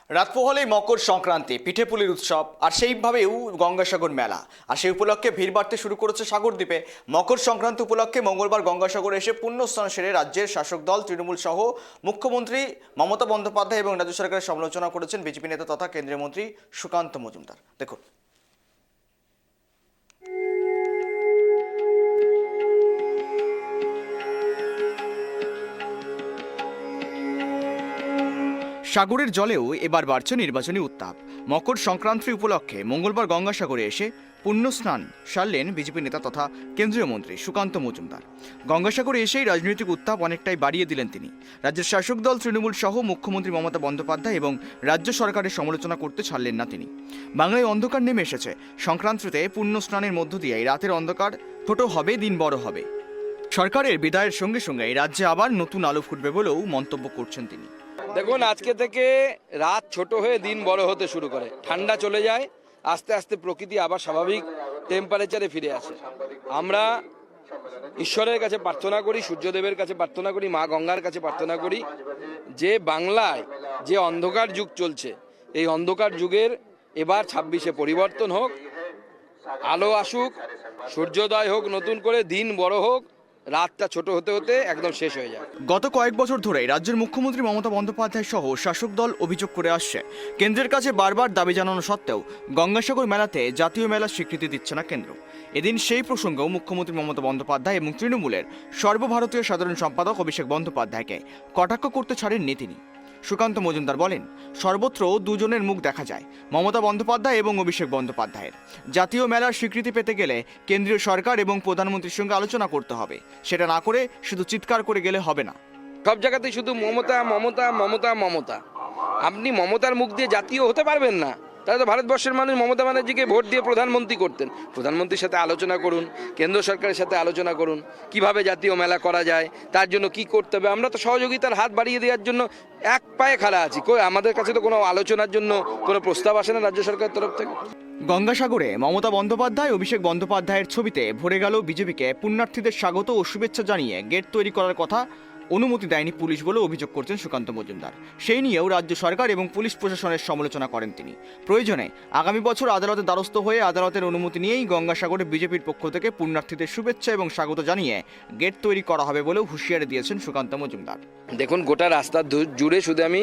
রাত পোহালেই মকর সংক্রান্তি, পিঠেপুলির উৎসব আর সেইভাবেও গঙ্গাসাগর মেলা। আর সেই উপলক্ষে ভিড় বাড়তে শুরু করেছে সাগরদ্বীপে। মকর সংক্রান্তি উপলক্ষে মঙ্গলবার গঙ্গাসাগরে এসে পুণ্যস্নান সেরে রাজ্যের শাসক দল তৃণমূল সহ মুখ্যমন্ত্রী মমতা বন্দ্যোপাধ্যায় এবং রাজ্য সরকারের সমালোচনা করেছেন বিজেপি নেতা তথা কেন্দ্রীয় মন্ত্রী সুকান্ত মজুমদার। দেখুন। সাগরের জলেও এবার বাড়ছে নির্বাচনী উত্তাপ। মকর সংক্রান্তি উপলক্ষে মঙ্গলবার গঙ্গাসাগরে এসে পুণ্যস্নান সারলেন বিজেপি নেতা তথা কেন্দ্রীয় মন্ত্রী সুকান্ত মজুমদার। গঙ্গাসাগরে এসেই রাজনৈতিক উত্তাপ অনেকটাই বাড়িয়ে দিলেন তিনি। রাজ্যের শাসক দল তৃণমূল সহ মুখ্যমন্ত্রী মমতা বন্দ্যোপাধ্যায় এবং রাজ্য সরকারের সমালোচনা করতে ছাড়লেন না তিনি। বাংলায় অন্ধকার নেমে এসেছে। সংক্রান্তিতে পুণ্যস্নানের মধ্য দিয়ে রাতের অন্ধকার ছোট হবে, দিন বড় হবে। সরকারের বিদায়ের সঙ্গে সঙ্গে রাজ্যে আবার নতুন আলো ফুটবে বলেও মন্তব্য করছেন তিনি। দেখুন, আজকে থেকে রাত ছোট হয়ে দিন বড় হতে শুরু করে, ঠান্ডা চলে যায়, আস্তে আস্তে প্রকৃতি আবার স্বাভাবিক টেম্পারেচারে ফিরে আসে। আমরা ঈশ্বরের কাছে প্রার্থনা করি, সূর্যদেবের কাছে প্রার্থনা করি, মা গঙ্গার কাছে প্রার্থনা করি যে বাংলায় যে অন্ধকার যুগ চলছে, এই অন্ধকার যুগের এবার 26-এ পরিবর্তন হোক, আলো আসুক, সূর্যোদয় হোক, নতুন করে দিন বড় হোক, রাতটা ছোট হতে হতে একদম শেষ হয়ে যায়। গত কয়েক বছর ধরে রাজ্যের মুখ্যমন্ত্রী মমতা বন্দ্যোপাধ্যায় সহ শাসক দল অভিযোগ করে আসছে, কেন্দ্রের কাছে বারবার দাবি জানানো সত্ত্বেও গঙ্গাসাগর মেলাতে জাতীয় মেলার স্বীকৃতি দিচ্ছে না কেন্দ্র। এদিন সেই প্রসঙ্গেও মুখ্যমন্ত্রী মমতা বন্দ্যোপাধ্যায় এবং তৃণমূলের সর্বভারতীয় সাধারণ সম্পাদক অভিষেক বন্দ্যোপাধ্যায়কে কটাক্ষ করতে ছাড়েননি তিনি। সুকান্ত মজুমদার বলেন, সর্বত্র দুজনের মুখ দেখা যায়, মমতা বন্দ্যোপাধ্যায় এবং অভিষেক বন্দ্যোপাধ্যায়ের। জাতীয় মেলার স্বীকৃতি পেতে গেলে কেন্দ্রীয় সরকার এবং প্রধানমন্ত্রীর সঙ্গে আলোচনা করতে হবে, সেটা না করে শুধু চিৎকার করে গেলে হবে না। সব জায়গাতেই শুধু মমতা মমতা মমতা মমতা। আপনি মমতার মুখ দিয়ে জাতীয় হতে পারবেন না। তাহলে তো ভারতবর্ষের মানুষ মমতা ব্যানার্জিকে ভোট দিয়ে প্রধানমন্ত্রী করতেন। প্রধানমন্ত্রীর সাথে আলোচনা করুন, কেন্দ্র সরকারের সাথে আলোচনা করুন, কিভাবে জাতীয় মেলা করা যায়, তার জন্য কি করতে হবে। আমরা তো সহযোগিতার হাত বাড়িয়ে দেওয়ার জন্য এক পায়ে খাড়া আছি। আমাদের কাছে তো কোনো আলোচনার জন্য কোনো প্রস্তাব আসে না রাজ্য সরকারের তরফ থেকে। গঙ্গাসাগরে মমতা বন্দ্যোপাধ্যায় অভিষেক বন্দ্যোপাধ্যায়ের ছবিতে ভরে গেল বিজেপিকে পুণ্যার্থীদের স্বাগত ও শুভেচ্ছা জানিয়ে গেট তৈরি করার কথা অনুমতি দেয়নি পুলিশ বলে অভিযোগ করছেন সুকান্ত মজুমদার। সেই নিয়েও রাজ্য সরকার এবং পুলিশ প্রশাসনের সমালোচনা করেন তিনি। প্রয়োজনে আগামী বছর আদালতের দ্বারস্থ হয়ে আদালতের অনুমতি নিয়েই গঙ্গাসাগরে বিজেপির পক্ষ থেকে পুণ্যার্থীদের শুভেচ্ছা এবং স্বাগত জানিয়ে গেট তৈরি করা হবে বলেও হুঁশিয়ারি দিয়েছেন সুকান্ত মজুমদার। দেখুন, গোটা রাস্তা জুড়ে শুধু আমি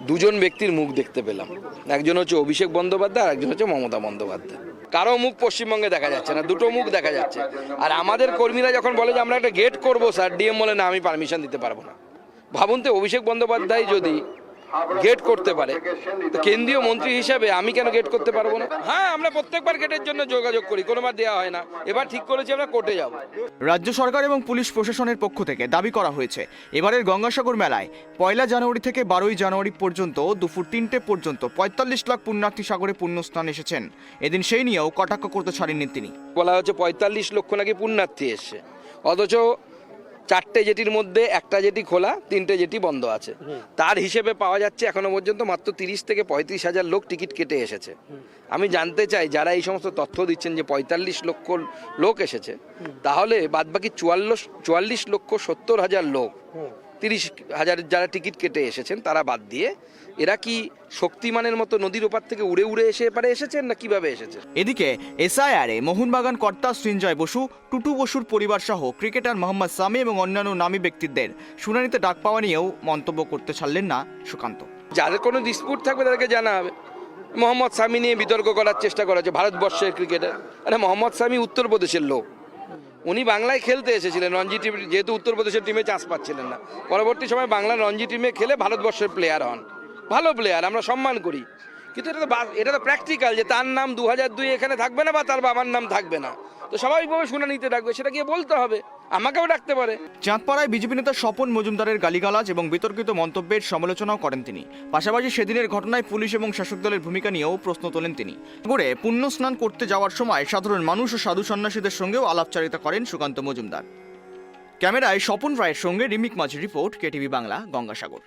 দুজন ব্যক্তির মুখ দেখতে পেলাম। একজন হচ্ছে অভিষেক বন্দ্যোপাধ্যায় আর একজন হচ্ছে মমতা বন্দ্যোপাধ্যায়। কারো মুখ পশ্চিমবঙ্গে দেখা যাচ্ছে না, দুটো মুখ দেখা যাচ্ছে। আর আমাদের কর্মীরা যখন বলে যে আমরা একটা গেট করবো স্যার, ডিএম বলে না, আমি পারমিশন দিতে পারবো না। ভাবুন তো, অভিষেক বন্দ্যোপাধ্যায় যদি গেট করতে পারে, তো কেন্দ্রীয় মন্ত্রী হিসেবে আমি কেন গেট করতে পারবো না? হ্যাঁ, আমরা প্রত্যেকবার গেটের জন্য যোগাযোগ করি, কোনোবার দেওয়া হয় না। এবার ঠিক করেছি আমরা কোর্টে যাব। রাজ্য সরকার এবং পুলিশ প্রশাসনের পক্ষ থেকে দাবি করা হয়েছে, এবারের গঙ্গাসাগর মেলায় 1 জানুয়ারি থেকে 12 জানুয়ারি পর্যন্ত দুপুর 3টে পর্যন্ত 45 লাখ পুণ্যার্থী সাগরে পুণ্যস্নান এসেছেন। এদিন সেই নিয়েও কটাক্ষ করতে ছাড়েননি তিনি। বলা হচ্ছে 45 লক্ষ নাকি পুণ্যার্থী এসছে, অথচ 4টে জেটির মধ্যে একটা জেটি খোলা, 3টে জেটি বন্ধ আছে। তার হিসেবে পাওয়া যাচ্ছে এখনো পর্যন্ত মাত্র 30 থেকে 35 হাজার লোক টিকিট কেটে এসেছে। আমি জানতে চাই, যারা এই সমস্ত তথ্য দিচ্ছেন যে 45 লক্ষ লোক এসেছে, তাহলে বাদবাকি 44 লক্ষ 70 হাজার লোক, 30 হাজার যারা টিকিট কেটে এসেছেন তারা বাদ দিয়ে এরা কি শক্তিমানের মতো নদীর ওপার থেকে উড়ে উড়ে এসে এপারে এসেছেন না কিভাবে এসেছেন? এদিকে এসআইআরে মোহনবাগান কর্তা সৃঞ্জয় বসু, টুটু বসুর পরিবার সহ ক্রিকেটার মোহাম্মদ সামি এবং অন্যান্য নামী ব্যক্তিদের শুনানিতে ডাক পাওয়া নিয়েও মন্তব্য করতে ছাড়লেন না সুকান্ত। যাদের কোনো ডিসপিউট থাকবে তাদেরকে জানা হবে। মোহাম্মদ সামি নিয়ে বিতর্ক করার চেষ্টা করা হচ্ছে, ভারতবর্ষের ক্রিকেটার। আরে মোহাম্মদ সামি উত্তরপ্রদেশের লোক, উনি বাংলায় খেলতে এসেছিলেন রঞ্জি টিম, যেহেতু উত্তরপ্রদেশের টিমে চান্স পাচ্ছিলেন না। পরবর্তী সময় বাংলার রঞ্জি টিমে খেলে ভারতবর্ষের প্লেয়ার হন, ভালো প্লেয়ার, আমরা সম্মান করি। কিন্তু এটা তো প্র্যাকটিক্যাল যে তার নাম 2002 এখানে থাকবে না বা তার বাবার নাম থাকবে না, তো স্বাভাবিকভাবে শুনানিতে ডাকবে, সেটা গিয়ে বলতে হবে, আমাকেও ডাকতে পারে। চাঁদপাড়ায় বিজেপি নেতা স্বপন মজুমদারের গালিগালাজ এবং বিতর্কিত মন্তব্যের সমালোচনাও করেন তিনি। পাশাপাশি সেদিনের ঘটনায় পুলিশ এবং শাসক দলের ভূমিকা নিয়েও প্রশ্ন তোলেন তিনি। করে পুণ্য স্নান করতে যাওয়ার সময় সাধারণ মানুষ ও সাধু সন্ন্যাসীদের সঙ্গেও আলাপচারিতা করেন সুকান্ত মজুমদার। ক্যামেরায় স্বপন রায়ের সঙ্গে রিমিক মাঝির রিপোর্ট, কেটিভি বাংলা, গঙ্গাসাগর।